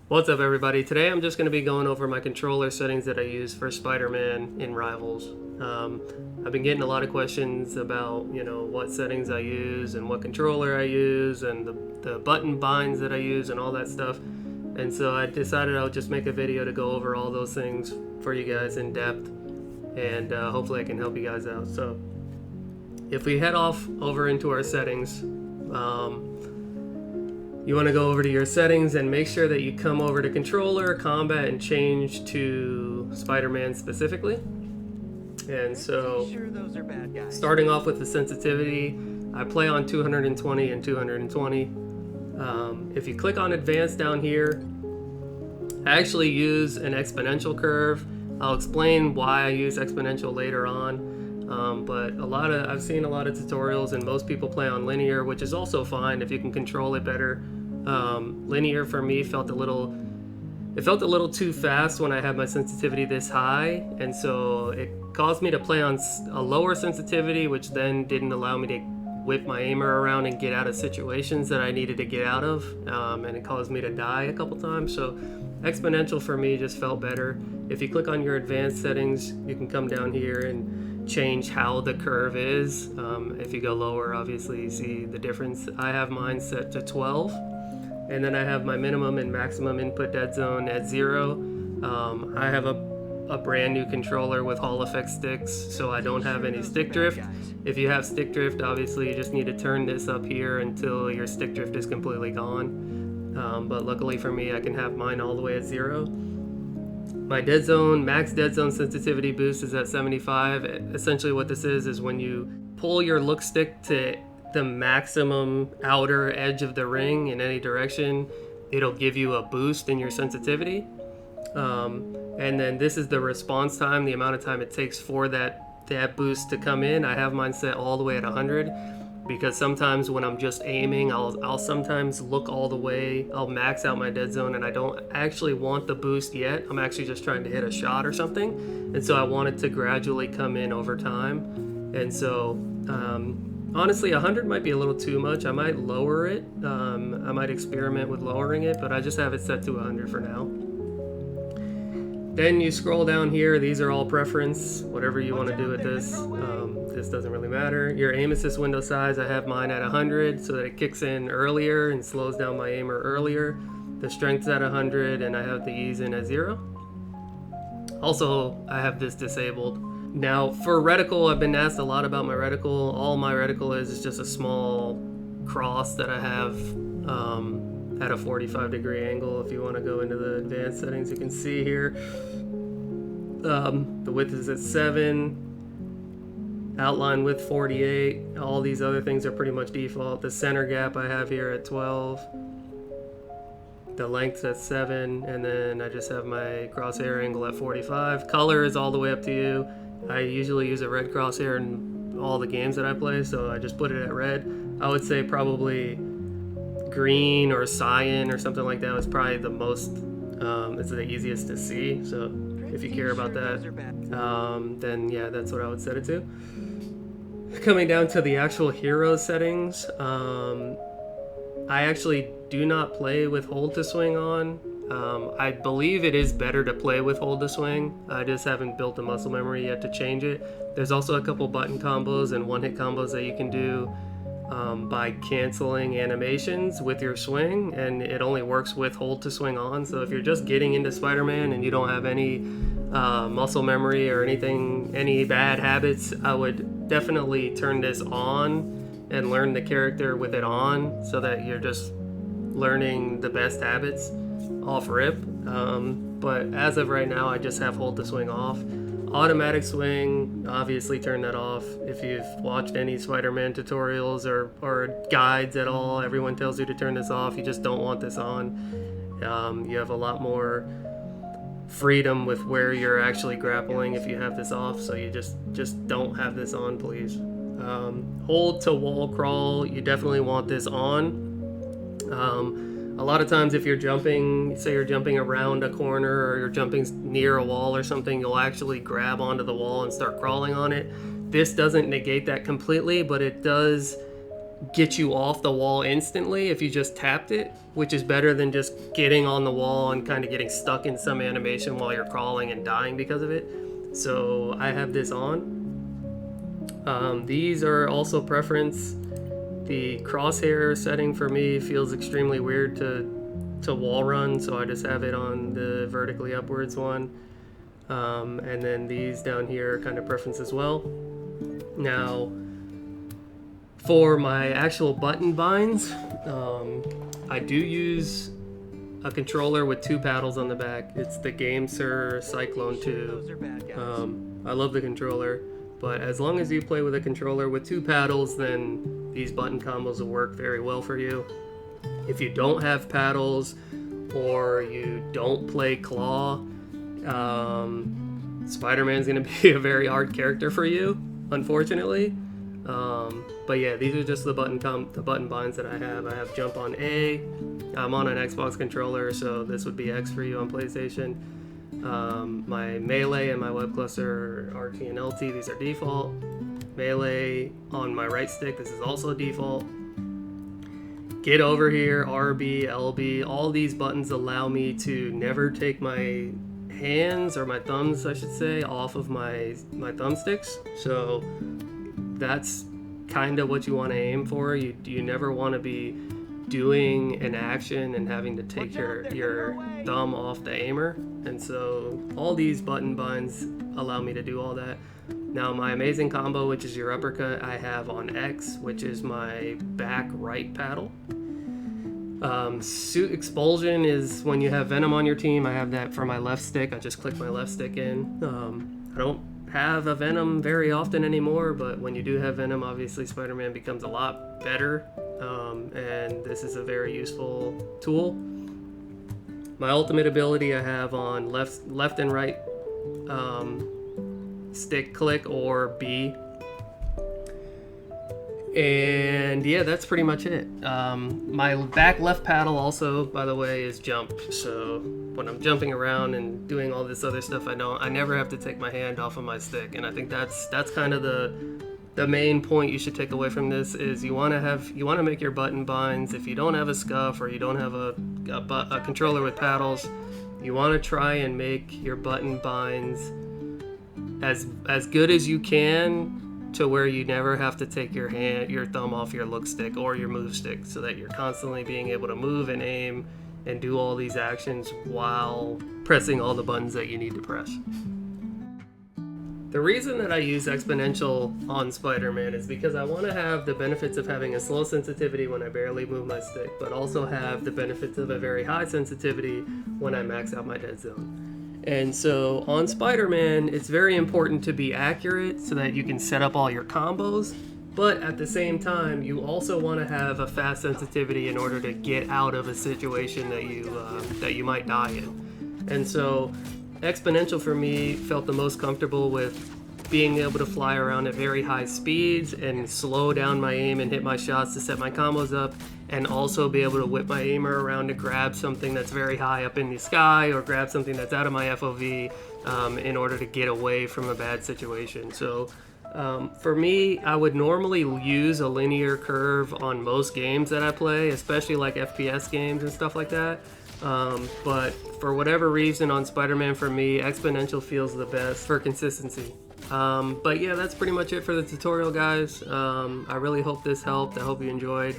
What's up, everybody? Today I'm just going to be going over my controller settings that I use for Spider-Man in Rivals. I've been getting a lot of questions about, what settings I use and what controller I use and the button binds that I use and all that stuff. And so I decided I'll just make a video to go over all those things for you guys in depth, and hopefully I can help you guys out. So if we head off over into our settings, you want to go over to your settings and make sure that you come over to controller, combat, and change to Spider-Man specifically. And so, starting off with the sensitivity, I play on 220 and 220. If you click on advanced down here, I actually use an exponential curve. I'll explain why I use exponential later on. But I've seen a lot of tutorials, and most people play on linear, which is also fine if you can control it better. Linear for me felt a little too fast when I had my sensitivity this high, and so it caused me to play on a lower sensitivity, which then didn't allow me to whip my aimer around and get out of situations that I needed to get out of, and it caused me to die a couple times. So exponential for me just felt better. If you click on your advanced settings, you can come down here and change how the curve is. If you go lower, obviously you see the difference. I have mine set to 12, and then I have my minimum and maximum input dead zone at 0. I have a brand new controller with Hall effect sticks, so I don't have any stick drift. If you have stick drift, obviously you just need to turn this up here until your stick drift is completely gone. But luckily for me, I can have mine all the way at 0. My max dead zone sensitivity boost is at 75. Essentially what this is when you pull your look stick to the maximum outer edge of the ring in any direction, it'll give you a boost in your sensitivity. And then this is the response time, the amount of time it takes for that boost to come in. I have mine set all the way at 100, because sometimes when I'm just aiming, I'll sometimes look all the way, I'll max out my dead zone, and I don't actually want the boost yet. I'm actually just trying to hit a shot or something, and so I want it to gradually come in over time. And so honestly, 100 might be a little too much. I might lower it. I might experiment with lowering it, but I just have it set to 100 for now. Then you scroll down here. These are all preference, whatever you want to do with this. This doesn't really matter. Your aim assist window size, I have mine at 100 so that it kicks in earlier and slows down my aimer earlier. The strength's at 100, and I have the ease in at 0. Also, I have this disabled. Now, for reticle, I've been asked a lot about my reticle. All my reticle is just a small cross that I have at a 45-degree angle. If you want to go into the advanced settings, you can see here. The width is at 7. Outline width 48. All these other things are pretty much default. The center gap I have here at 12. The length's at 7. And then I just have my crosshair angle at 45. Color is all the way up to you. I usually use a red crosshair in all the games that I play, so I just put it at red. I would say probably green or cyan or something like that is probably the most, it's the easiest to see. So if you care about that, then yeah, that's what I would set it to. Coming down to the actual hero settings, I actually do not play with hold to swing on. I believe it is better to play with hold to swing. I just haven't built the muscle memory yet to change it. There's also a couple button combos and one-hit combos that you can do by canceling animations with your swing, and it only works with hold to swing on. So if you're just getting into Spider-Man and you don't have any muscle memory or any bad habits, I would definitely turn this on and learn the character with it on, so that you're just learning the best habits off rip. But as of right now, I just have hold to swing off. Automatic swing, obviously turn that off. If you've watched any Spider-Man tutorials or guides at all, everyone tells you to turn this off. You just don't want this on. You have a lot more freedom with where you're actually grappling if you have this off, so you just don't have this on, please. Hold to wall crawl, you definitely want this on. A lot of times if you're jumping, say you're jumping around a corner or you're jumping near a wall or something, you'll actually grab onto the wall and start crawling on it. This doesn't negate that completely, but it does get you off the wall instantly if you just tapped it, which is better than just getting on the wall and kind of getting stuck in some animation while you're crawling and dying because of it. So I have this on. These are also preference. The crosshair setting for me feels extremely weird to wall run, so I just have it on the vertically upwards one. And then these down here are kind of preference as well. Now, for my actual button binds, I do use a controller with 2 paddles on the back. It's the GameSir Cyclone 2. I love the controller, but as long as you play with a controller with 2 paddles, then these button combos will work very well for you. If you don't have paddles or you don't play claw, Spider-Man's gonna be a very hard character for you, unfortunately. But yeah, these are just the button binds that I have. I have jump on A. I'm on an Xbox controller, so this would be X for you on PlayStation. My melee and my web cluster are RT and LT. These are default. Melee on my right stick. This is also default. Get over here, RB, LB. All these buttons allow me to never take my hands, or my thumbs, I should say, off of my thumbsticks. So that's kind of what you want to aim for. You never want to be doing an action and having to take your thumb off the aimer. And so all these button binds allow me to do all that. Now my amazing combo, which is your uppercut, I have on X, which is my back right paddle. Suit expulsion is when you have Venom on your team. I have that for my left stick. I just click my left stick in. I don't have a Venom very often anymore, but when you do have Venom, obviously Spider-Man becomes a lot better, and this is a very useful tool. My ultimate ability I have on left and right stick click or B. And yeah, that's pretty much it. My back left paddle also, by the way, is jump. So when I'm jumping around and doing all this other stuff, I never have to take my hand off of my stick. And I think that's kind of the main point you should take away from this is you want to make your button binds. If you don't have a scuff or you don't have a controller with paddles, you want to try and make your button binds as good as you can, to where you never have to take your thumb off your look stick or your move stick, so that you're constantly being able to move and aim and do all these actions while pressing all the buttons that you need to press. The reason that I use Exponential on Spider-Man is because I want to have the benefits of having a slow sensitivity when I barely move my stick, but also have the benefits of a very high sensitivity when I max out my dead zone. And so on Spider-Man, it's very important to be accurate so that you can set up all your combos, but at the same time, you also want to have a fast sensitivity in order to get out of a situation that you might die in. And so Exponential for me felt the most comfortable with being able to fly around at very high speeds and slow down my aim and hit my shots to set my combos up, and also be able to whip my aimer around to grab something that's very high up in the sky or grab something that's out of my FOV in order to get away from a bad situation. So for me, I would normally use a linear curve on most games that I play, especially like FPS games and stuff like that. But for whatever reason on Spider-Man, for me, Exponential feels the best for consistency. But yeah, that's pretty much it for the tutorial, guys. I really hope this helped. I hope you enjoyed.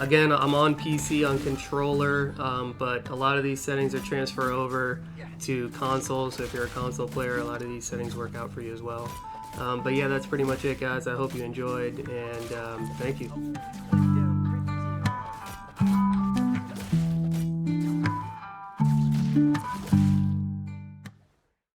Again, I'm on PC on controller, but a lot of these settings are transfer over to console, so if you're a console player, a lot of these settings work out for you as well. But yeah, that's pretty much it, guys. I hope you enjoyed, and thank you.